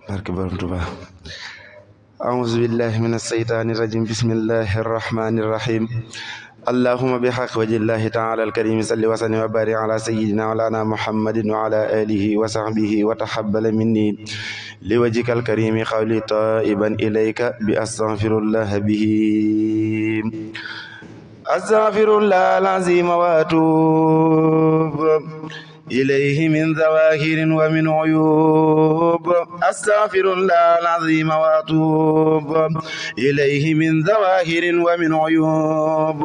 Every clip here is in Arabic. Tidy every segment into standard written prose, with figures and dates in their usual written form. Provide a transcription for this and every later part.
barke Borom Tuubaa a'uuzu billahi mina shaytaani rajiim bismillahi rahmaani rahiim allahumma bi haqqi wajhillahi ta'ala al-karim salli wa sallim wa barik ala sayyidina wa lana muhammadin wa ala alihi wa sahbihi wa tahabbal minni li wajhika al-karim qawli ta'iban ilayka bi astaghfirullah bihi astaghfirullah al-azim wa atubu ilayhi min zawahirin wa min uyub astaghfirullah al-azim wa atubu ilayhi min zawahirin wa min uyub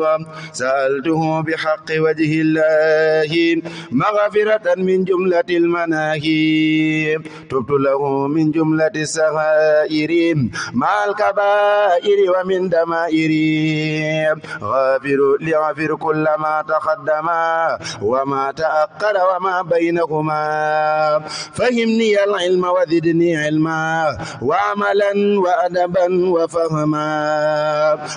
sa'altuhu bihaqqi wajhillahi maghfiratan min jumlatil manahi tubtu lahu min jumlati saghairi ma'al kaba'iri wa min dama'iri ghafiru kulla ma taqaddama wa ma ta'akhkhara wa ma بينهما فهمني العلم وزدني علما وعملا وأدبا وفهما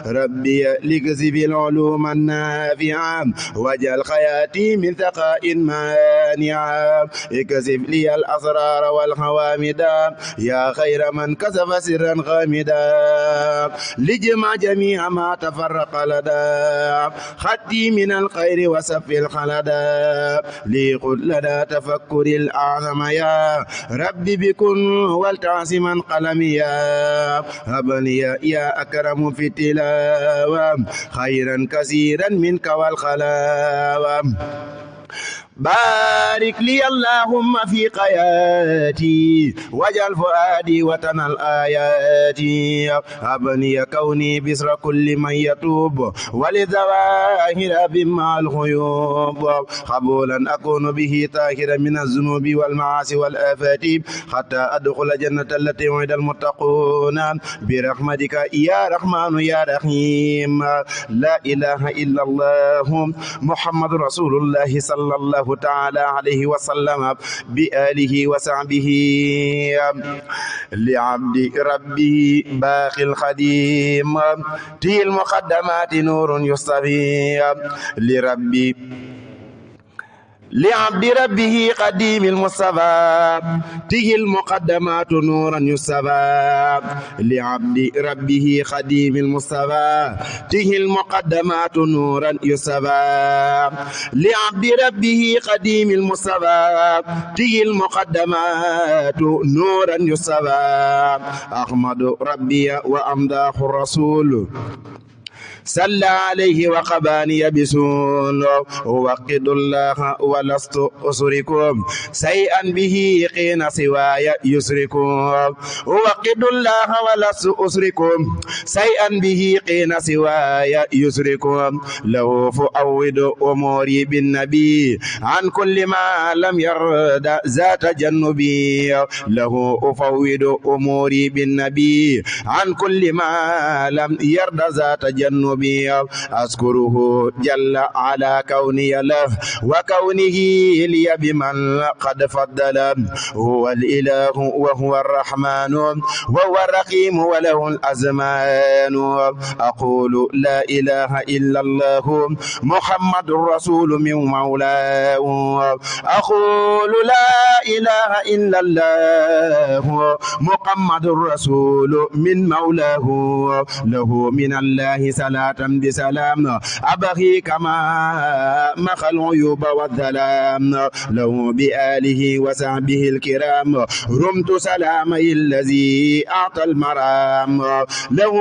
ربي لكسب العلوم النافعة واجعل حياتي من ثقاء مانعا اكسب لي الأسرار والحوامدا يا خير من كسب سرا غامدا لجمع جميع ما تفرق لدى خدي من الخير وسف الخلدا ليقل لدى تفكر الأعظم يا ربي بكن والتعصما قلمي يا هبني يا أكرم في التلاوة خيرا كثيرا منك والخلاوة بارك لي اللهم في قياتي واجعل فؤادي وطن الآيات هبني كوني بسر كل من يتوب وللظواهر بمع الغيوب قبولا أكون به طاهرا من الذنوب والمعاصي والآفات حتى أدخل جنة التي وعد المتقون برحمتك يا رحمن يا رحيم لا إله إلا الله محمد رسول الله صلى الله تعالى عليه وسلم بآله وصحبه لعبد ربه باقي الخديم تي المقدمات نور يصطفي لعبد ربه قديم المصطفى تيه المقدمات نورا يصطفى لعبد ربه قديم المصطفى تيه المقدمات نورا يصطفى لعبد ربه قديم المصطفى تيه المقدمات نورا يصطفى أحمد ربي وأمداه الرسول صلى عليه وقباني بسون وقد الله ولست أسركم شيئا به قين سواي يسركم وقد الله ولست أسركم شيئا به قين سواي يسركم له فأود أموري بالنبي عن كل ما لم يرد ذات جنبي له أفوض أموري بالنبي عن كل ما لم يرد ذات جنبي أذكره جل على كوني له وكونه لي بمن قد فضل هو الإله وهو الرحمن وهو الرحيم وله الأزمان أقول لا إله إلا الله محمد رسول من مولاه أقول لا إله إلا الله محمد رسول من مولاه له من الله صلاة بسلام أبغي كما مخى العيوب والظلام له بآله وصحبه الكرام رمت سلامي الذي أعطى المرام له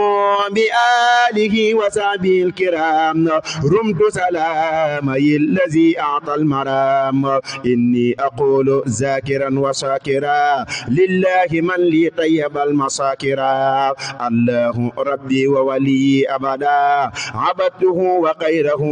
بآله وصحبه الكرام رمت سلامي الذي أعطى المرام إني أقول ذاكرا وشاكرا لله من لي طيب المساكرا الله ربي وولي أبدا عبدته وغيره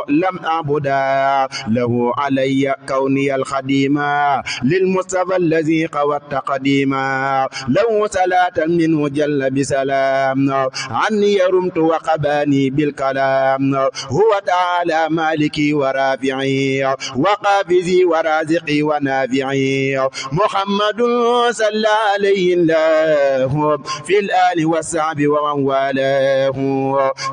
لم أعبدا له علي كوني الخديما للمصطفى الذي قوت قديما له صلاة منه جل بسلام عني رمت وقباني بالكلام هو تعالى مالكي ورافعي وقابزي ورازقي ونافعي محمد صلى عليه الله في الآل والصحب ومن والاه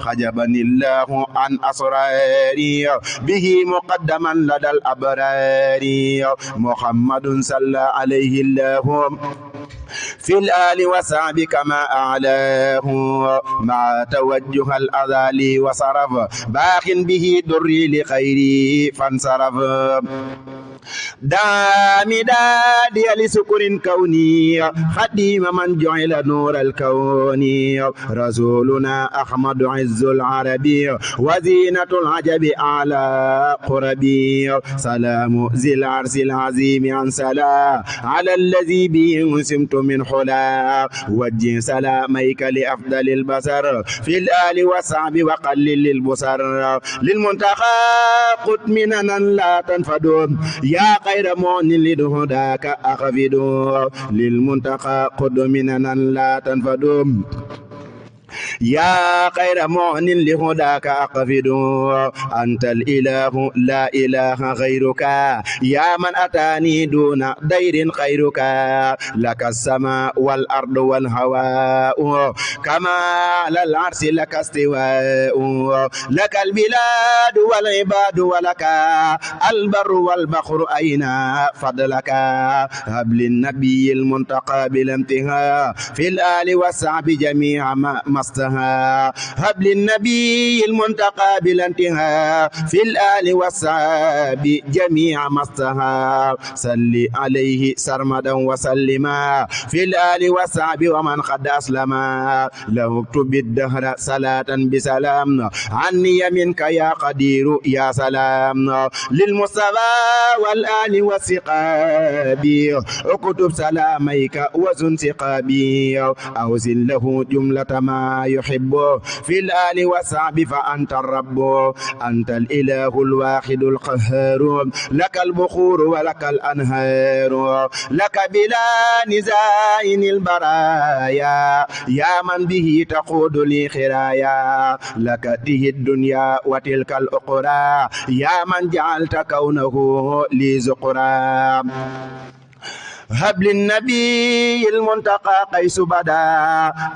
خجبني الله عن أسراري به مقدما لدى الأبرار محمد صلى عليه الله في الآل وصحب كما أعلاه مع توجه الأذى وصرف باق به دري لخيري فانصرف دامي دادي لسكر كوني خديم من جعل نور الكون رسولنا أحمد عز العربي وزينة العجب أعلى قربي سلام ذي العرس العظيم عن سلام على الذي به سمت من حلا وجه سلاميك لأفضل البصر في الآل والصحب وقلل للبصر للمنتقى قد مننا لا تنفدون يا خير مؤن لهداك أخفد للمنتقى قد مننا لا تنفدون يا خير مؤن لهداك أقفد أنت الإله لا إله غيرك يا من أتاني دون دير خيرك لك السماء والأرض والهواء كما على العرش لك استواء لك البلاد والعباد ولك البر والبحر أين فضلك هب للنبي المنتقى بلا انتهاء في الآل والصحب جميعا مستها هب للنبي المنتقى بلا انتهاء في الآل والصحب جميع مستها صل عليه سرمدا وسلما في الآل والصحب ومن قد أسلم له اكتب الدهر صلاة بسلام عني منك يا قدير يا سلام للمصطفى والآل والثقاب اكتب سلاميك وزن ثقابي أوزن له جملة ما يحب في الآل والصحب فأنت الرب أنت الإله الواحد القهار لك البخور ولك الأنهار لك بلا نزاع البرايا يا من به تقود لي خرايا لك به الدنيا وتلك الأخرى يا من جعلت كونه لي زقرا هب للنبي المنتقى قيس بدا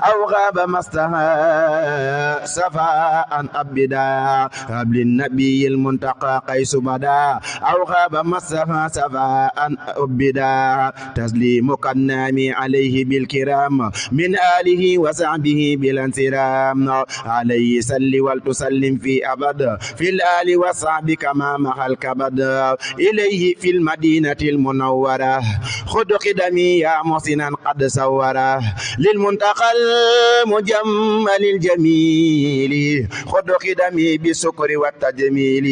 أو غاب مستها سفاء أبدا هب للنبي المنتقى قيس بدا أو غاب مستها سفاء أبدا تسليمك النامي عليه بالكرام من آله وصحبه بالانسرام عليه سل ولتسلم في أبد في الآل وصحب كما مع الكبد إليه في المدينة المنورة خذ قدمي يا محسنا قد سوره للمنتقى المجمل الجميل خذ قدمي بالسكر والتجميل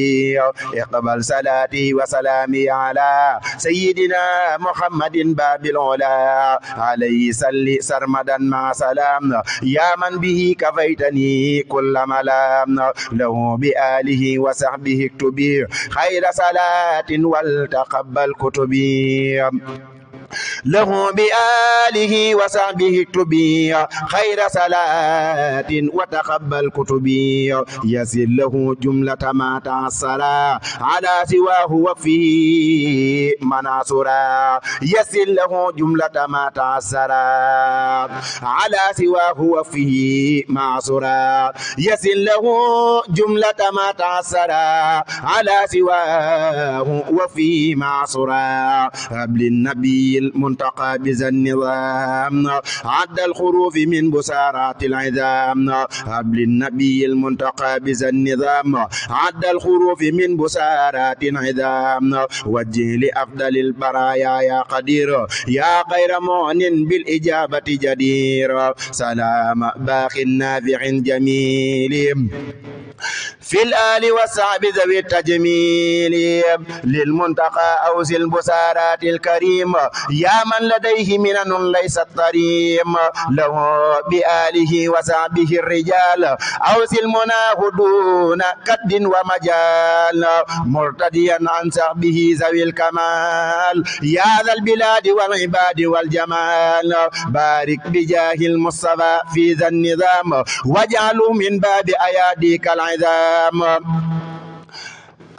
اقبل صلاتي وسلامي على سيدنا محمد باب العلا عليه صل سرمدا مع سلام يا من به كفيتني كل ملام له بآله وصحبه اكتبي خير صلاة ولتقبل كتبي له بآله وصحبه اكتبي خير صلاة وتقبل كتبي يسر له جملة ما تعسر على سواه وفيه مناصرا يسر له جملة ما تعسر على سواه وفيه معصرا يسر له جملة ما تعسر على سواه وفيه معصرا هب للنبي المنتقى بذا النظام عد الخروف من بسارات العظام هب للنبي المنتقى بذا النظام عد الخروف من بسارات العظام وجه لأفضل البرايا يا قدير يا غير مؤن بالإجابة جدير سلام باق نافع جميل في الآل والصحب ذوي التجميل للمنتقى أوز البسارات الكريم يا من لديه منن ليس الطريم له بآله وصحبه الرجال أوز المناه دون كد ومجال مرتديا عن صحبه ذوي الكمال يا ذا البلاد والعباد والجمال بارك بجاه المصطفى في ذا النظام واجعلوا من باب أياديك العظام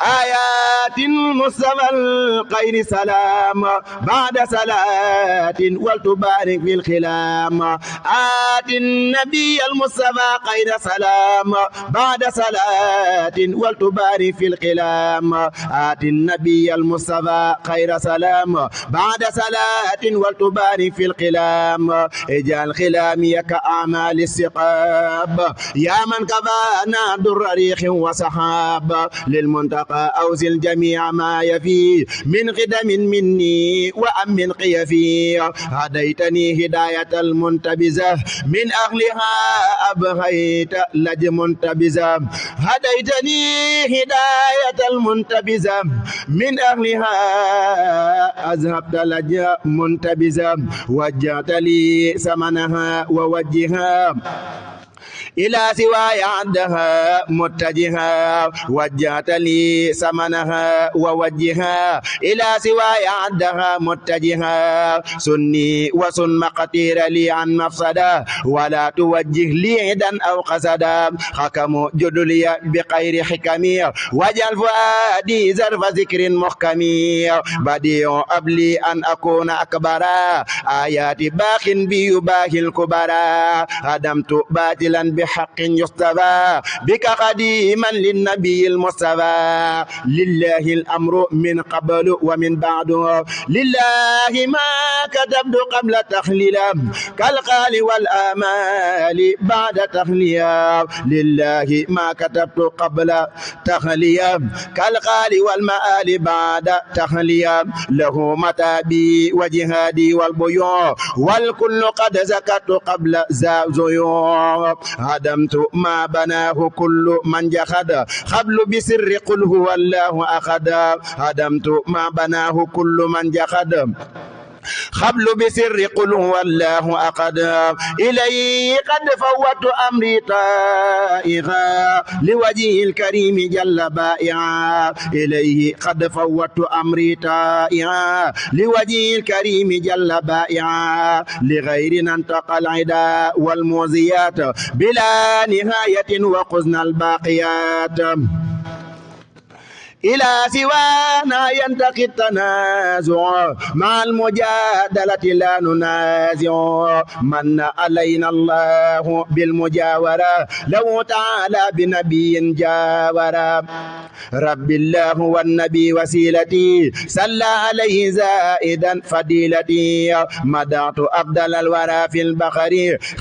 آيات مصطفى الخير سلام بعد صلاة ولتبارك في الخلام آت النبي المصطفى خير سلام بعد صلاة ولتبارك في الخلام آت النبي المصطفى خير سلام بعد صلاة ولتبارك في الخلام اجعل خلامي كأعمال السقاب يا من كفانا در ريح وسحاب للمنتقى أوزل جميع ما يفي من قدم مني وأمن قيفي هديتني هداية المنتبزة من أهلها أبغيت لج منتبزة هديتني هداية المنتبزة من أهلها أذهبت لج منتبزة وجهت لي ثمنها ووجهها إلى سواي عندها متجها وجهت لي ثمنها ووجهها إلى سواي عندها متجها سني وسن مقتير لي عن مفسدا ولا توجه لي عدا أو قصدا حكم جدلي بغير حكمي وجل فؤادي زرف ذكر محكمي بديع أبلي أن أكون أكبر آيات باخ بيباهي الكبرى هدمت باطلا بحق يصطفى بك قديما للنبي المصطفى لله الأمر من قبل ومن بعد لله ما كتبت قبل تخليلا كالقال والآمال بعد تخليا لله ما كتبت قبل تخليا كالقال والمآل بعد تخليا له متابي وجهادي والبيوع والكل قد زكت قبل زيوع هدمت ما بناه كل من جحد قبل بسر قل هو الله أحد هدمت ما بناه كل من جحد قبل بسر قل هو الله أحد إليه قد فوت أمري طائعا لوجه الكريم جل بائعا إليه قد فوت أمري طائعا لوجه الكريم جل بائعا لغيرنا انتقى العدا والموزيات بلا نهاية وقزنا الباقيات إلى سوانا ينتقي التنازع مع المجادلة لا ننازع من علينا الله بالمجاورة لو تعالى بنبي جاورا رب الله والنبي وسيلتي صلى عليه زائدا فضيلتي مدعت أفضل الورى في البحر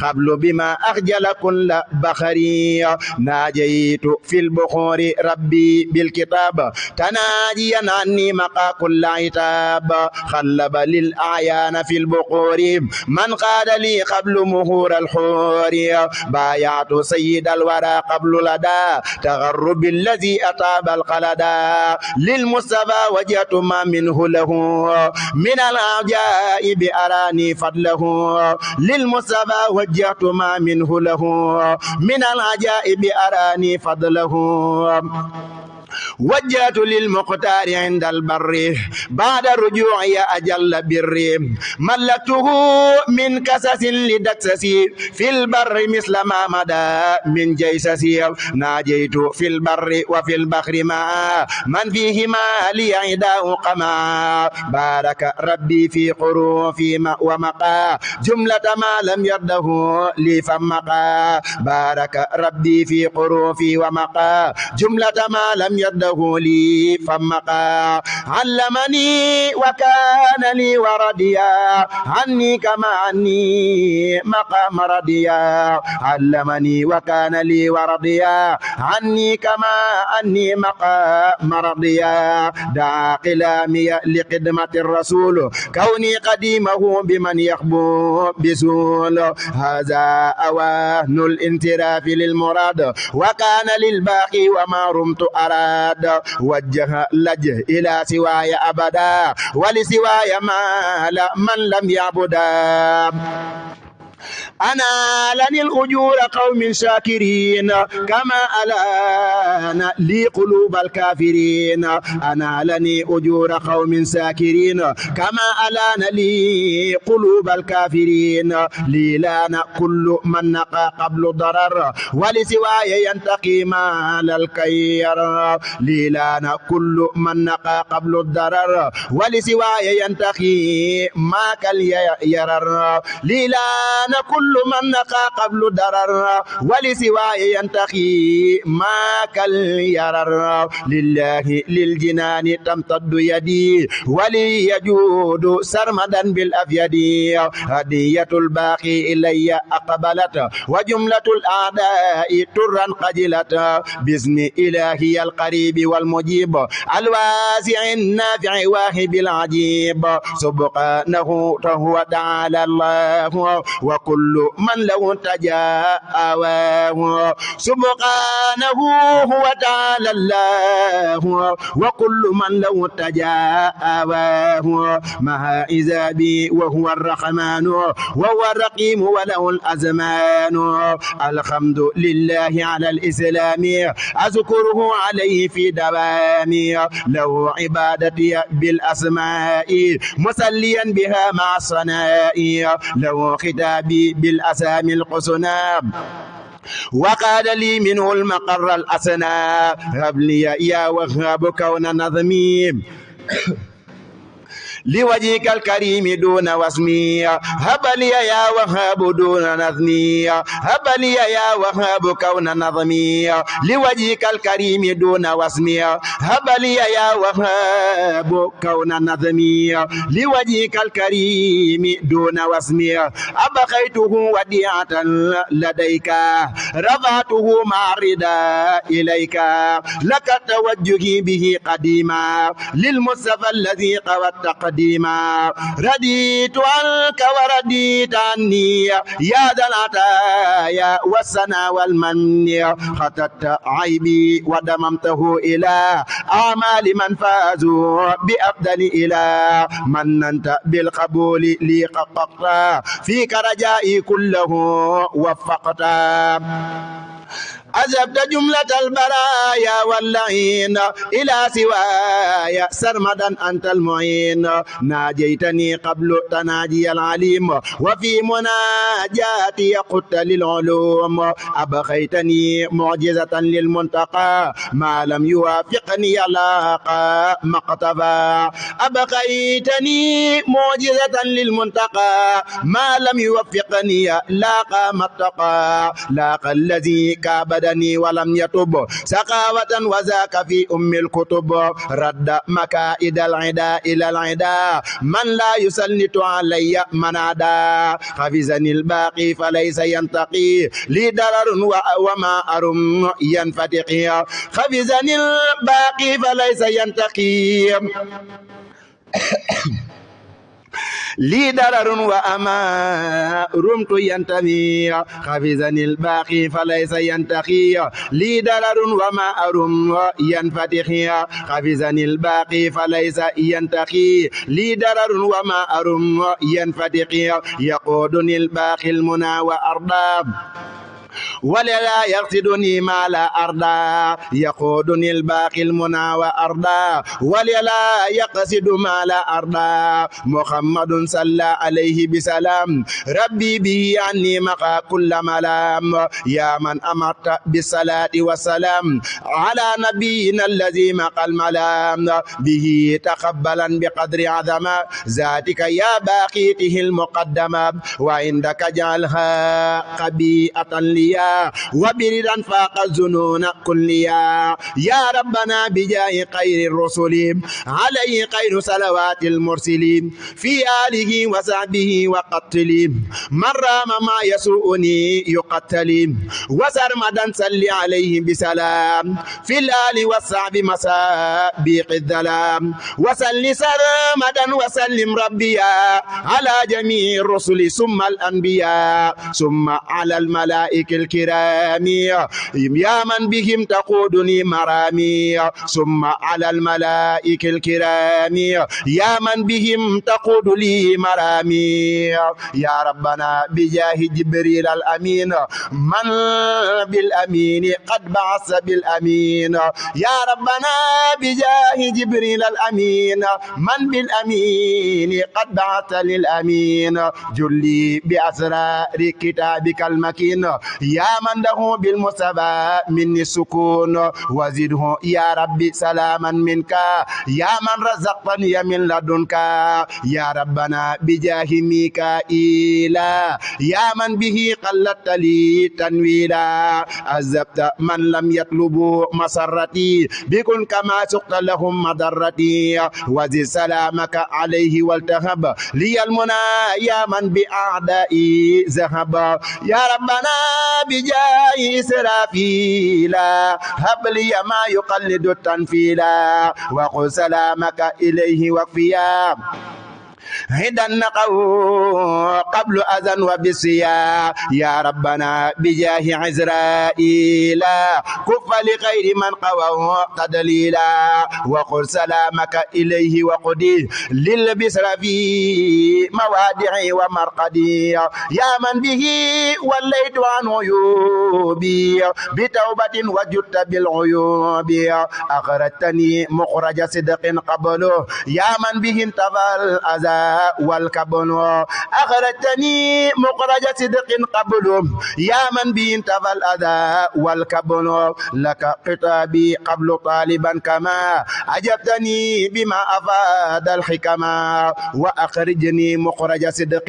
قبل بما أخجل كل بخري ناجيت في البحور ربي بالكتاب تناجيا عني مقا كل عتاب خلب للأعيان في البقور من قاد لي قبل مهور الحور بايعت سيد الورى قبل لدى تغرب الذي أطاب القلدا للمصطفى وجهت ما منه له من العجائب أراني فضله للمصطفى وجهت ما منه له من العجائب أراني فضله وجهت للمختار عند البر بعد الرجوع يا أجل بر ملكته من كسس لدكسس في البر مثل ما مدى من جيسس ناجيت في البر وفي البحر ما من فيهما لي عداء قما بارك ربي في قروفي ومقا جملة ما لم يرده لي فمقا بارك ربي في قروفي ومقا جملة ما لم يده لي فمقا علمني وكان لي ورديا عني كما عني مقام رديا علمني وكان لي ورديا عني كما عني مقام رديا دعا قلامي لقدمة الرسول كوني قديمه بمن يخبو بسول هذا أوان الانتراف للمراد وكان للباقي وما رمت أراد وجه لجه إلى سواي أبدا ولسواي ما من لم يعبدا أنالني الأجور قوم شاكرين كما ألان لي قلوب الكافرين أنالني أجور قوم شاكرين كما ألان لي قلوب الكافرين لي لان كل من نقى قبل ضرر ولسواي ينتقي مال الكير لي لان كل من نقى قبل الضرر ولسواي ينتقي ما كاليرر لي لان كل من نقى قبل ضرر ولسواي ينتقي ما كاليرر لله للجنان تمتد يدي ولي يجود سرمدا بالأفيد هدية الباقي إلي أقبلت وجملة الأعداء ترا قجلت باسم إلهي القريب والمجيب الواسع النافع واهب العجيب سبحانه وهو تعالى الله وكل من له تجاء سبحانه هو تعالى الله وكل من له تجاء مع إذابي وهو الرحمن وهو الرقيم وله الأزمان الحمد لله على الإسلام أذكره عليه في دوامي له عبادتي بالأسماء مسليا بها مع الصنائي له خطابي بالأسامي الحسنى وقال لي منه المقر الأسنى هب لي يا وهاب كون نظمي لوجهك الكريم دون واسمي هب لي يا وهاب دون نظمي هب لي يا وهاب كون نظمي لوجهك الكريم دون واسمي هب لي يا وهاب كون نظمي لوجهك الكريم دون واسمي أبقيته وديعة لديك رفعته مع الرداء إليك لك توجهي به قديما للمصطفى الذي قوت قديما رديت عنك ورديت عني يا ذا العطايا والسنا والمن خطت عيبي ودممته إلى أعمال من فازوا بأفضل إلى مننت بالقبول لي قطقت فيك رجائي كله وفقت أجبت جملة البرايا واللعين إلى سواي سرمدا أنت المعين ناجيتني قبل تناجي العليم وفي مناجاتي قلت للعلوم أبقيتني معجزة للمنتقى ما لم يوافقني لاقى مقتفى أبقيتني معجزة للمنتقى ما لم يوفقني لاقى متقى لاقى الذي كابدني ولم يتب سقاوة وذاك في أم الكتب رد مكائد العدا إلى العدا من لا يسلط علي من عدا حفظني الباقي فليس ينتقي لي ضرر وما أرم ينفتقي حفظني الباقي فليس ينتقي لي ضرر وأما رمت ينتمي حفظني الباقي فليس ينتقي لي ضرر وما أرم ينفتقي حفظني الباقي فليس ينتقي لي ضرر وما أرم ينفتقي يقودني الباقي المنى وأرضى ولا يقصدني ما لا أرضى يقودني الباقي المنى وأرضى ولا يقصد ما لا أرضى محمد صلى عليه بسلام ربي به عني مقى كل ملام يا من أمرت بالصلاة والسلام على نبينا الذي مقى الملام به تقبلا بقدر عظم ذاتك يا باقيته المقدمة وعندك جعلها قبيئة ليا وبردا فاق الظنون كليا يا ربنا بجاه خير الرسل عليه خير صلوات المرسلين في آله وصحبه وقتل من رام ما يسوءني يقتل وسرمدا صل عليه بسلام في الآل والصحب مسابيق الظلام وسل سرمدا وسلم ربيا على جميع الرسل ثم الأنبياء ثم على الملائكة الكرام يا من بهم تقودني مرامي ثم على الملائكة الكرام يا من بهم تقود لي مرامي يا ربنا بجاه جبريل الأمين من بالأمين قد بعث بالأمين يا ربنا بجاه جبريل الأمين من بالأمين قد بعث للأمين جلي بأسرار كتابك المكين يا من له بالمصطفى مني السكون وزده يا ربي سلاما منك يا من رزقتني من لدنك يا ربنا بجاه ميكائيل يا من به قلت لي تنويلا عذبت من لم يطلبوا مسرتي بكن كما سقت لهم مضرتي وزد سلامك عليه والتهب لي المنى يا من بأعدائي ذهب يا ربنا بجاه إسرافيل هب لي ما يقلد التنفيلا وقل سلامك إليه وفيا هدى النقو قبل أذن وبسيا يا ربنا بجاه عزرائيل كف لغير من قواه تدليلا وقل سلامك إليه وقدي للبسر في موادعي ومرقدي يا من به وليت عن عيوبي بتوبة وجدت بالعيوب أخرجتني مخرج صدق قبله يا من به انتفى الأذى والكبن أخرجتني مخرج صدق قبله يا من به انتفى الأذى والكبن لك خطابي قبل طالبا كما أجبتني بما أفاد الحكمة وأخرجني مخرج صدق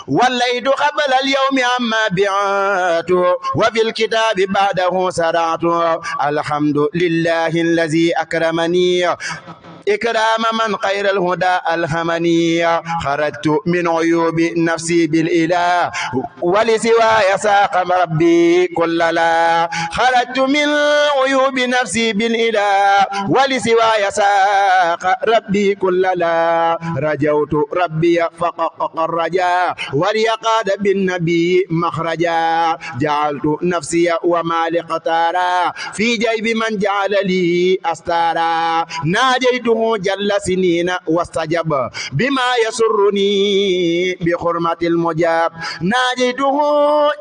وليت قبل اليوم عما بعت وفي الكتاب بعده سرعت الحمد لله الذي أكرمني إكرام من خير الهدى ألهمني خرجت من عيوب نفسي بالإله ولسواي ساق ربي كل لا خرجت من عيوب نفسي بالإله ولسواي ساق ربي كل لا رجوت ربي فقق الرجاء وليقاد بالنبي مخرجا جعلت نفسي ومالي قطارا في جيب من جعل لي أستارا ناجيته جل سنين واستجب بما يسرني بحرمة المجاب ناجيته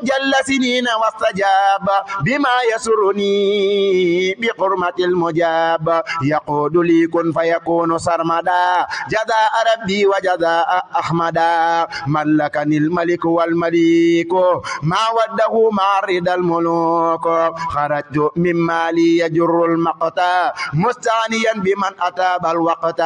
جل سنين واستجاب بما يسرني بحرمة المجاب يقود لي كن فيكون سرمدا جزاء ربي وجزاء أحمدا ملكني الملك والمليك ما وده مع رضا الملوك خرجت من مالي يجر المقتا مستعنيا بمن أتى الوقت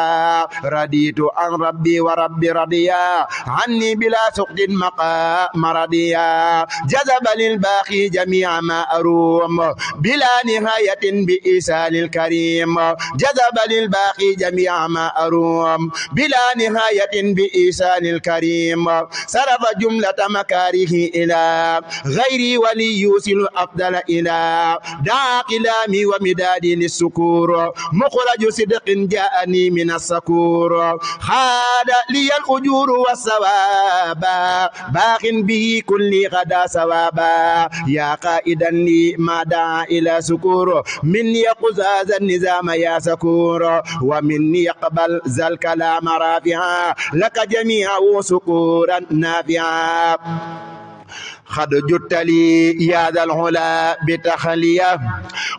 رديت عن ربي وربي رضيا عني بلا سقط مقام رضيا جذب للباقي جميع ما أروم بلا نهاية بإيسان الكريم جذب للباقي جميع ما أروم بلا نهاية بإيسان الكريم صرف جملة مكاره إلى غيري ولي يوصل أفضل إلى دعا كلامي ومدادي للسكور مخرج صدق جاءني من السكور خاد لي الأجور والثواب باق به كل غدا ثوابا يا قائدا لي ما دعا إلى سكور مني قزاز النظام يا سكور ومني يقبل ذا الكلام رافعا لك جميعه سكورا نافعا قد جدت لي يا ذا العلا بتخلية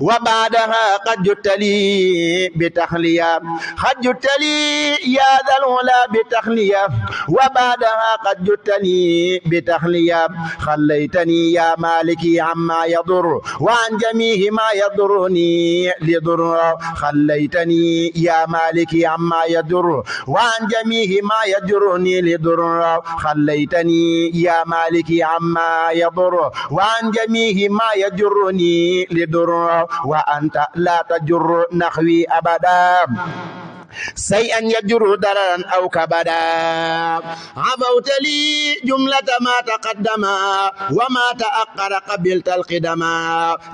وبعدها قد جدت لي بتخلية قد جدت لي يا ذا العلا بتخلية وبعدها قد جدت لي بتخلية خليتني يا مالكي عما يضر وعن جميع ما يضرني لضر خليتني يا مالكي عما يضر وعن جميع ما يضرني لضر خليتني يا مالكي عما يضر وعن جميع ما يجرني لضر وأنت لا تجر نحوي أبدا شيئا يجر ضررا أو كبدا عفوت لي جملة ما تقدم وما تأخر قبلت القدم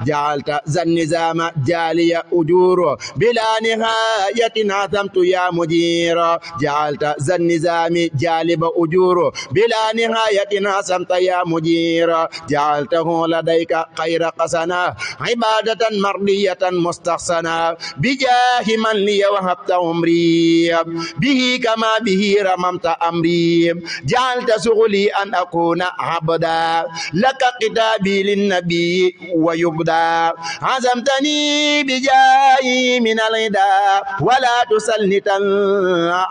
جعلت ذا النظام جالي أجور بلا نهاية عظمت يا مدير جعلت ذا النظام جالب أجور بلا نهاية عظمت يا مدير جعلته لديك خير قسنا عبادة مرضية مستحسنة بجاه من لي وهبت عمري به كما به رممت أمري جعلت شغلي أن أكون عبدا لك كتابي للنبي ويبدا عزمتني بجاي من الغدا ولا تسلطا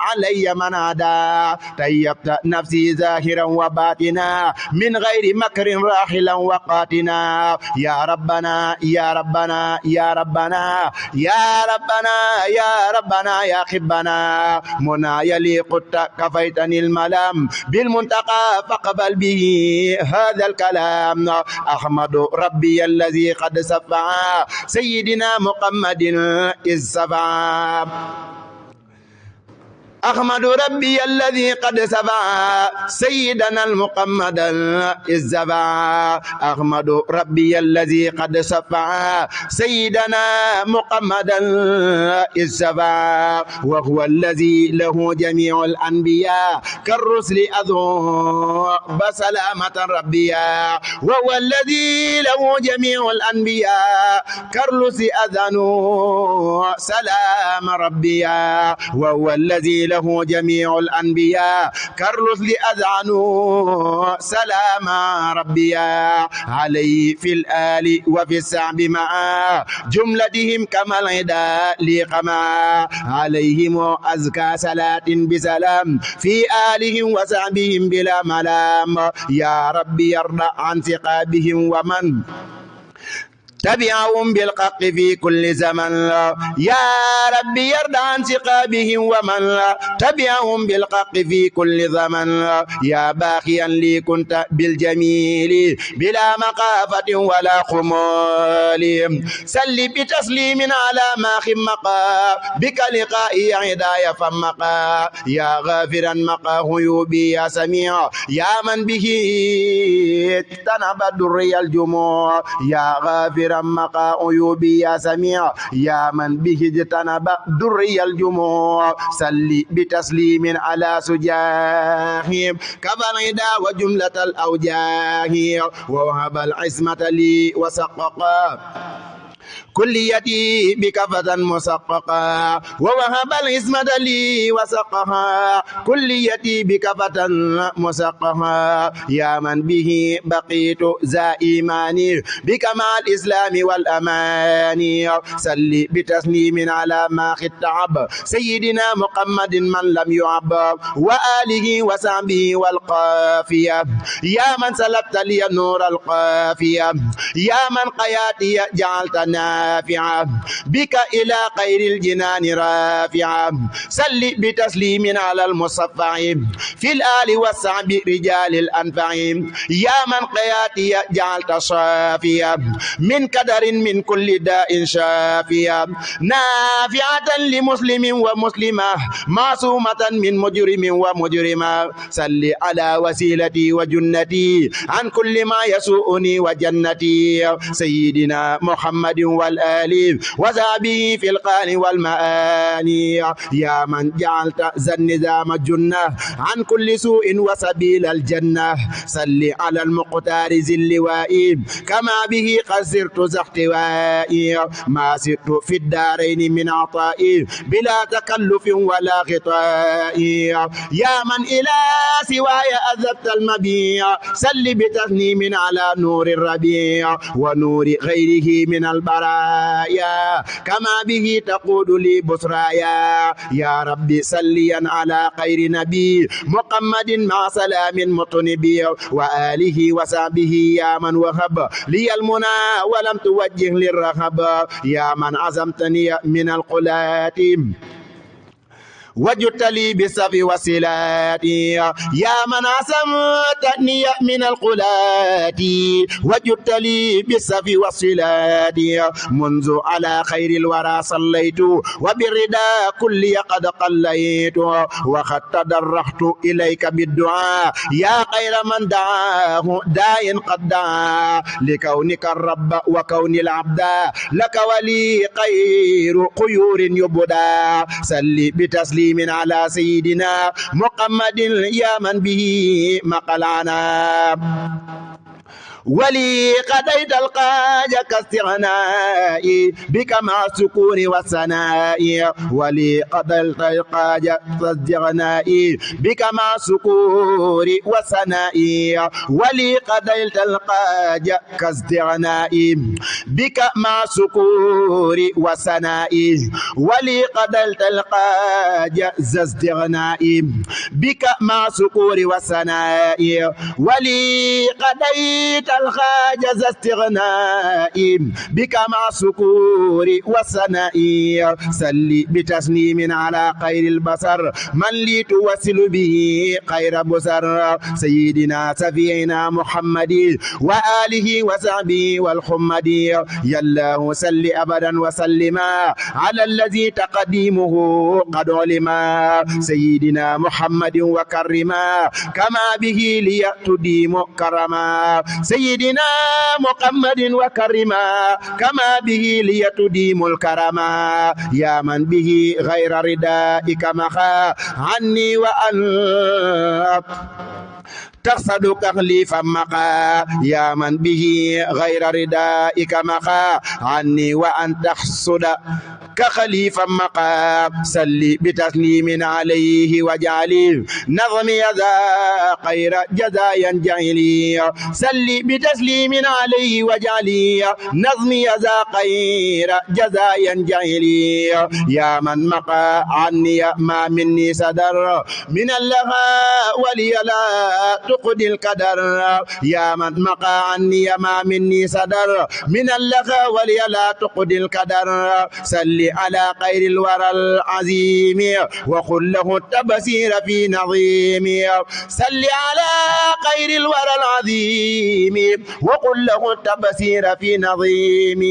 علي من عدا طيبت نفسي ظاهرا وباطنا من غير مكر راحلا وقاتنا يا ربنا يا ربنا يا ربنا يا ربنا يا ربنا يا خبنا منايا لي قلت كفيتني الملام بالمنتقى فقبل به هذا الكلام أحمد ربي الذي قد سفع سيدنا محمد إذ سفع أحمد ربي الذي قد سبع سيدنا المحمد الزبع أحمد ربي الذي قد سبع سيدنا محمد الزبع وهو الذي له جميع الأنبياء كالرسل أذو بسلامة ربيا وهو الذي له جميع الأنبياء كالرسل أذنوا سلام ربيا وهو الذي له جميع الأنبياء كالرسل أذعنوا سلام ربيا عليه في الآل وفي السعب معا جملتهم كما العدا لقما عليهم أزكى صلاة بسلام في آلهم وسعبهم بلا ملام يا ربي يرضى عن ثقابهم ومن تبعهم بالحق في كل زمن يا ربي يرضى عن ثقابهم ومن تبعهم بالحق في كل زمن يا باقيا لي كنت بالجميل بلا مخافة ولا خمول سل بتسليم على ما خمقا بك لقائي عدايا فمقا يا غافرا مقا عيوبي يا سميع يا من به تنبى الدري الجموع يا غافر مقا عيوبي يا سميع يا من به اجتنب دري الجموع سل بتسليم على سجاهم كفى العدا وجملة الأوجاه ووهب العصمة لي وسققا كليتي بكفة مسققا ووهب العصمة لي وسقها كليتي بكفة مسقها يا من به بقيت ذا إيماني بكمال الإسلام والأمان سل بتسليم على ما خطاب سيدنا محمد من لم يعب وآله وصحبه والقافية يا من سلبت لي النور القافية يا من قياتي جعلتنا نافعة بك إلى خير الجنان رافعة سل بتسليم على المصفع في الآل والصحب رجال الأنفع يا من قياتي جعلت صافية من قدر من كل داء شافية نافعة لمسلم ومسلمة معصومة من مجرم ومجرمة سل على وسيلتي وجنتي عن كل ما يسوءني وجنتي سيدنا محمد والآل وذابه في القال والمآني يا من جعلت ذا النظام جنة عن كل سوء وسبيل الجنة صل على المقتار ذي اللواء كما به خسرت ذا احتوائي ما سرت في الدارين من عطائي بلا تكلف ولا غطاء يا من إلى سواي أذبت المبيع صل بتثنيم على نور الربيع ونور غيره من البرايا كما به تقود لي بصرايا يا ربي صليا على خير نبي محمد مع سلام مطنبي وآله وصحبه يا من وهب لي المنى ولم توجه للرهب يا من عزمتني من القلات وجدت لي بالصف والصلات يا من عصمتني من القلات وجدت لي بالصف والصلات منذ على خير الورى صليت وبالردى كل قد قليت وقد تضرعت إليك بالدعاء يا خير من دعاه داء قد دعا لكونك الرب وكون العبد لك ولي خير خيور يبدى سل بتسليم على سيدنا محمد يا من به مقلعنا ولي قضيت القاج كاستغنائي بك مع السكون والثناء ولي قضيت القاج كاستغنائي بك مع السكون والثناء ولي قضيت القاج كاستغنائي بك مع السكون والثناء ولي قضيت القاج كاستغنائي بك مع السكون والثناء ولي قضيت الخاجز استغناء بك مع سكور والثناء سلي بتسليم على خير البصر من لي توسل به خير بصر سيدنا سفينا محمد وآله وصحبه والحمد يا الله سل أبدا وسلم على الذي تقديمه قد علم سيدنا محمد وكرما كما به ليتديم كرما سيدنا محمد وكرما كما به ليتديم الكرما يا من به غير ردائك مخا عني وأن تقصد تخليفا مقا يا من به غير ردائك مقا عني وأن تحصد كخليفا مقا سلي بتسليم عليه وجعلي نظمي ذا خير جزايا جعلي سلي بتسليم عليه وجعلي نظمي ذا خير جزايا جعلي يا من مقا عني ما مني صدر من اللغى ولي لا تقضي القدر يا من مقا عني ما مني صدر من اللغى ولي لا تقضي القدر سل على خير الورى العظيم وقل له التبصير في نظيم سل على خير الورى العظيم وقل له التبصير في نظيم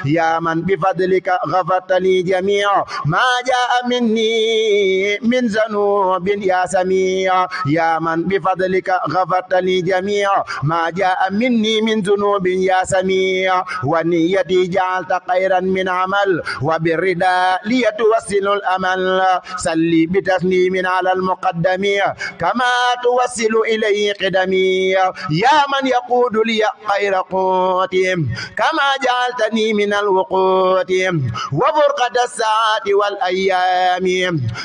يا من بفضلك غفرت لي جميع ما جاء مني من ذنوب يا سميع يا من بفضلك غفرت لي جميع ما جاء مني من ذنوب يا سميع ونيتي جعلت خيرا من عمل وبالرداء ليتوصل الأمل سلي بتسليم على المقدم كما توصل إليه قدمي يا من يقود لي خير قوت كما جعلتني من الوقوت وفرقة الساعات والأيام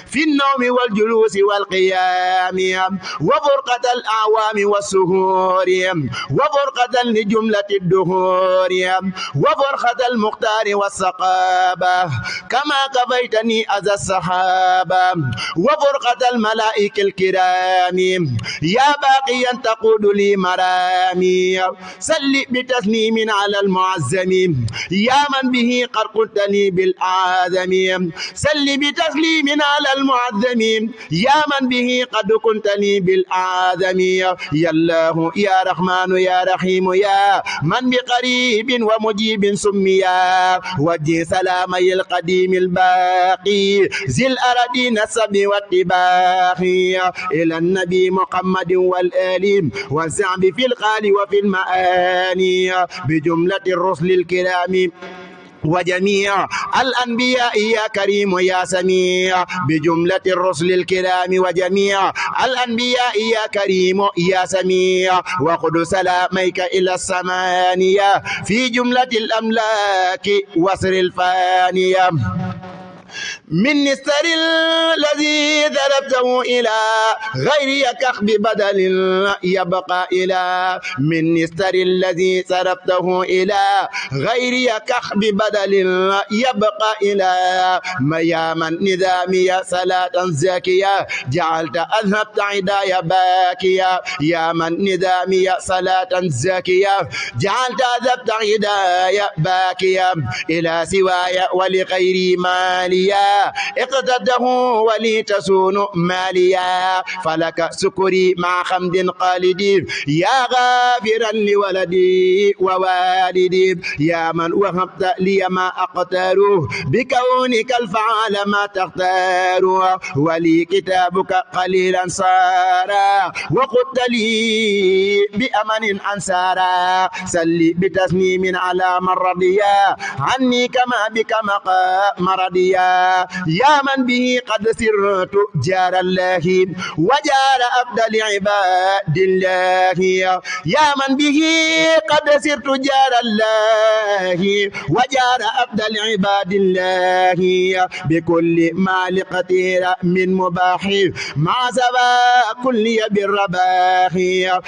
في النوم والجلوس والقيام وفرقة الأعوام والسهور وفرقة لجملة الدهور وفرقة المختار والسقابة كما كفيتني أذى الصحابة وفرقة الملائكة الكرام يا باقيا تقود لي مرامي سل بتسليم على المعزم يا من به قد قلت لي بالآدم سل بتسليم على المعزم يا من به قد كنت لي بالآدم يا الله يا رحمن يا رحيم يا من بقريب ومجيب سميا وجه سلامي القديم الباقي ذي الأراضين السب والطباخ إلى النبي محمد والآل والزعب في القال وفي المآني بجملة الرسل الكرام وجميع الأنبياء يا كريم يا سميع بجملة الرسل الكرام وجميع الأنبياء يا كريم يا سميع وقد سلاميك إلى السمانية في جملة الأملاك وسر الفانية من نستر الذي ذربته إلى غير كخب بدل يبقى إلى من نستر الذي ذربته إلى غير كخب بدل يبقى إلى يا من نظامي صلاة زاكية جعلت أذهبت عدايا باكية يا من نظامي صلاة زاكية جعلت أذهبت عدايا باكية إلى سواي ولغيري ماليا اقتده ولي تسون ماليا فلك سكري مع حمد قالدي يا غافرا لولدي ووالدي يا من وهبت لي ما أقتار بكونك الفعال ما تختار ولي كتابك قليلا صارا وقلت لي بأمن أنسارا سلي بتسنيم على من رضيا عني كما بك مقام رضيا يا من به قد سرت جار الله وجار أفضل عباد الله يا من به قد سرت جار الله وجار أفضل عباد الله بكل ما لقتير من مباح مع سبا كل بالرباح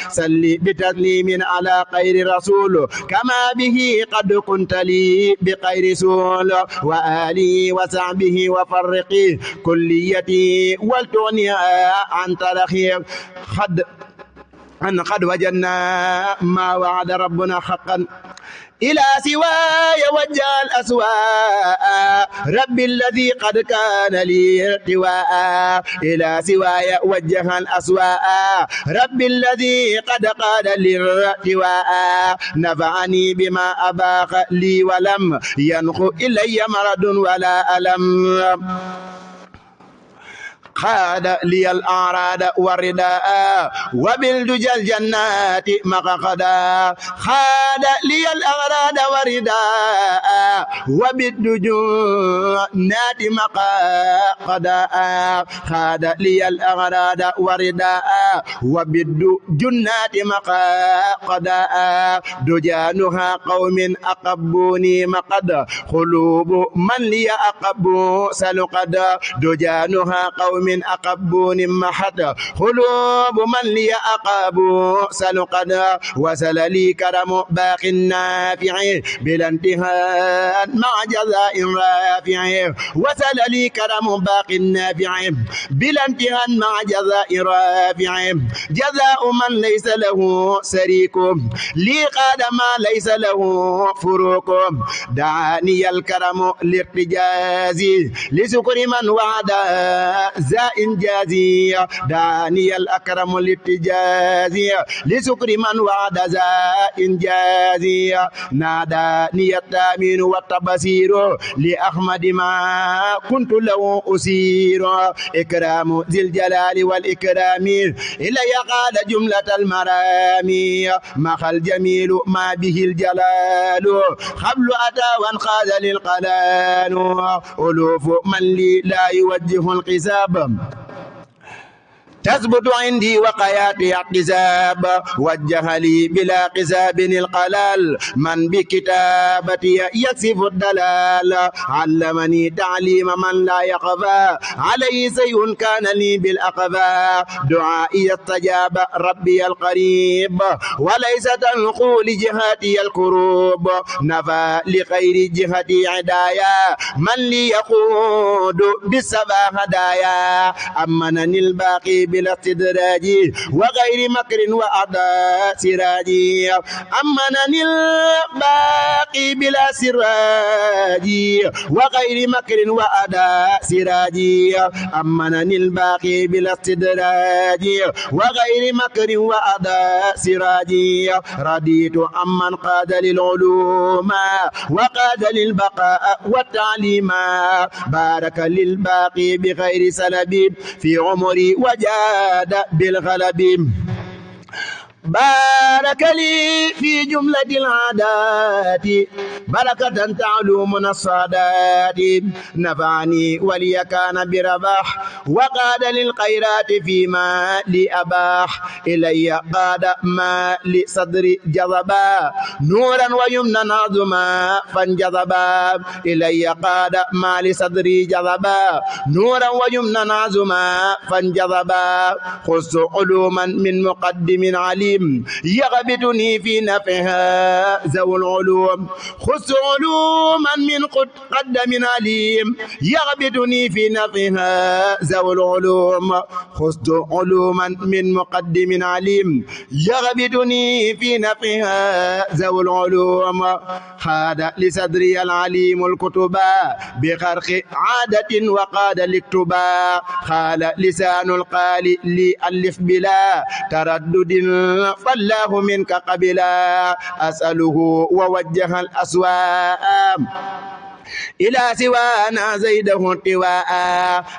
سلي بتسليم على خير رسول كما به قد كنت لي بخير سول وآله وصحبه وفرقي كليتي والتغني عن ترخي قد وجدنا ما وعد ربنا حقا إلى سواي وجه الأسواء رب الذي قد كان لي ارتواء إلى سواي وجه الأسواء رب الذي قد قاد لي ارتواء نفعني بما أباخ لي ولم ينخ إلي مرض ولا ألم خاد لي الأعراض والرداء وبالدجى الجنات مقصدا خاد لي الأغراض والرداء وبالدجنات مقصدا خاد لي الأغراض والرداء وبالدجنات مقصدا دجانها قوم أقبوني مقد قلوب من لي أقبو سلقد دجانها قوم أقبون محد قلوب من لي أقابو سلقد وسل لي كرم باق نافع بلا انتهاء مع جزاء رافع وسل لي كرم باق نافع بلا انتهاء مع جزاء رافع جزاء من ليس له سريك لي قاد ما ليس له فروق دعاني الكرم لارتجاز لسكر من وعد إنجازي داني الأكرم للتجازي لسكر من وعد إنجازي ناداني التامين والتبصير لأحمد ما كنت له أسير إكرام ذي الجلال والإكرام إلي قال جملة المرامي مخ الجميل ما به الجلال قبل أتى وانقاد للقلال ألوف من لي لا يوجه الحساب تثبت عندي وقياتي احتساب وجه لي بلا قساب القلال من بكتابتي يكسف الدلال علمني تعليم من لا يقفى عليه شيء كان لي بالأقفى دعائي استجاب ربي القريب وليس تنقو لجهاتي الكروب نفى لخير جهتي عدايا من لي يقود بالسبا هدايا أمنني الباقي بلا استدراج وغير مكر وأعداء سراج أمنني الباقي بلا سراج وغير مكر وأعداء سراج أمنني الباقي بلا استدراج وغير مكر وأعداء سراج رضيت أمن قاد للعلوم وقاد للبقاء والتعليم بارك للباقي بغير سلب في عمري وجاد بالغلب بارك لي في جملة العادات بركة تعلو من الصادات نفعني ولي كان برباح وقاد للخيرات فيما لي أباح إلي قاد ما لصدري جذبا نورا ويمنا نظما فانجذبا إلي قاد ما لصدري جذبا نورا ويمنا نظما فانجذبا خص علوما من مقدم عليم يغ يغبطني في نفعها ذو العلوم خذت علوما من قدم عليم يغبطني في نفعها ذو العلوم خذت علوما من مقدم عليم يغبطني في نفعها ذو العلوم خاد لصدري العليم الكتبا بخرق عادة وقاد الاكتبا خال لسان القال لي ألف بلا تردد فالله منك قبلا أسأله ووجه الأسواء إلى سوانا زيده انطواء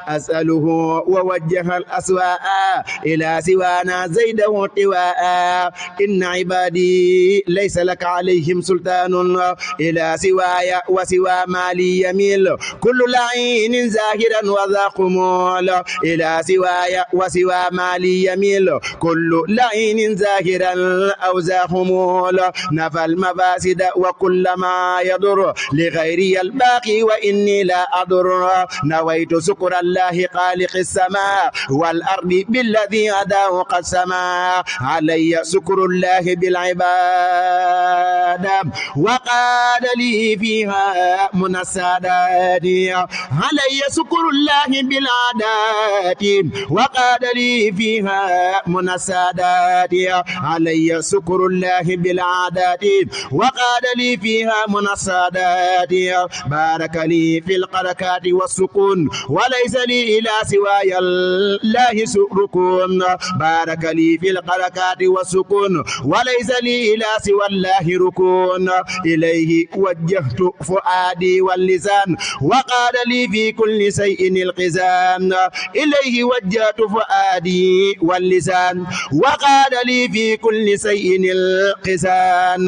أسأله ووجه الأسواء إلى سوانا زيده انطواء إن عبادي ليس لك عليهم سلطان إلى سواي وسوى مالي يميل كل لعين زاهرا وذا قمول إلى سواي وسوى مالي يميل كل لعين زاهرا أو ذا خمول نفى المفاسد وكل ما يضر لغيري الباقي وإني لا أضر نويت شكر الله خالق السماء والأرض بالذي هداه قد سما علي شكر الله بالعباد وقاد لي فيها من السادات علي شكر الله بالعادات وقاد لي فيها من السادات علي شكر الله بالعادات وقاد لي فيها من السادات بارك لي في الحركات والسكون وليس لي إلى سواي الله ركون بارك لي في الحركات والسكون وليس لي إلى سوى الله ركون إليه وجهت فؤادي واللسان وقال لي في كل شيء القزام إليه وجهت فؤادي واللسان وقال لي في كل شيء القزام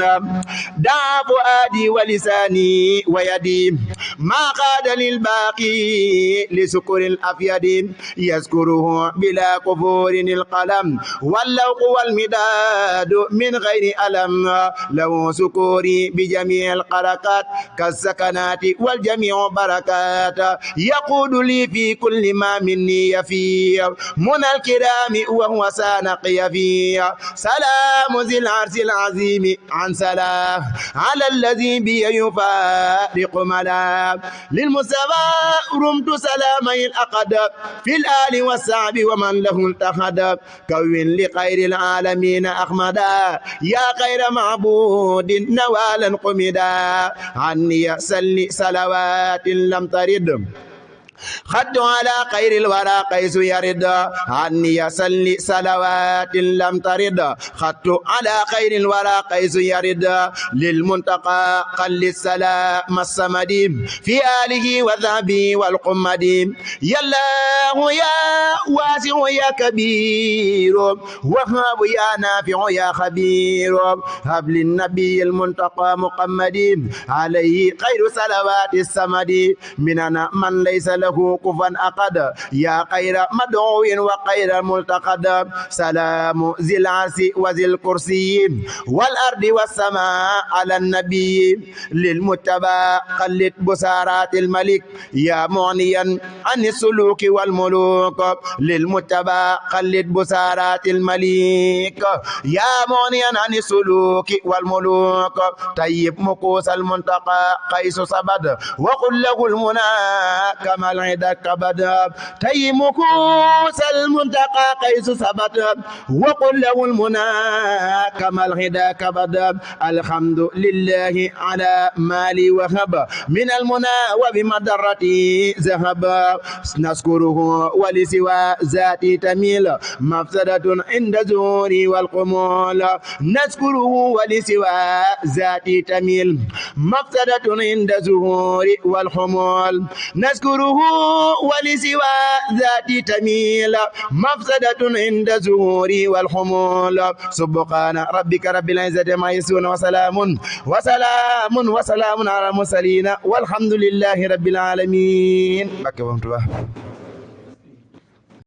دعا فؤادي ولساني ويدي ما قاد للباقي لسكر الأفيد يذكره بلا كفور القلم واللوق والمداد من غير ألم له سكوري بجميع الحركات كالسكنات والجميع بركات يقود لي في كل ما مني يفي من الكرام وهو سانقي في سلام ذي العرش العظيم عن سلام على الذي بي يفارق ملا للمصطفى رمت سلامي الأقد في الآل والصعب ومن له التخد كون لخير العالمين أحمدا يا خير معبود نوالا قمدا عني سل صلوات لم ترد خد على خير الورى قيس يرد عني يسلي صلوات لم ترد خدت على خير الورى قيس يرد للمنتقى قل السلام الصمد في آله وذهبه والقمد يا الله يا واسع يا كبير وهاب يا نافع يا خبير هب للنبي المنتقى محمد عليه خير صلوات الصمد مننا من ليس له كفا أقد يا خير مدعو وخير ملتقد سلام ذي العرش وذي الكرسي والأرض والسماء على النبي للمتبع قلت بسارات الملك يا معنيا عن السلوك والملوك للمتبع قلت بسارات الملك يا معنيا عن السلوك والملوك طيب مكوس المنتقى قيس صبد وقل له المنى كما العدا كبدا طيب مكوس المنتقى قيس صبد وقل له المنى كما العدا كبدا الحمد لله على مالي وهب من المنى وبمدرتي ذهب نذكره ولسوى ذاتي تميل مفسدة عند زوري والقمول نذكره ولسوى ذاتي تميل مفسدة عند زوري والحمول نذكره ولسوى ذاتي تميل مفسدة عند زوري والحمول سبحان ربك رب العزة ما يصفون وسلام على المرسلين والحمد لله رب العالمين.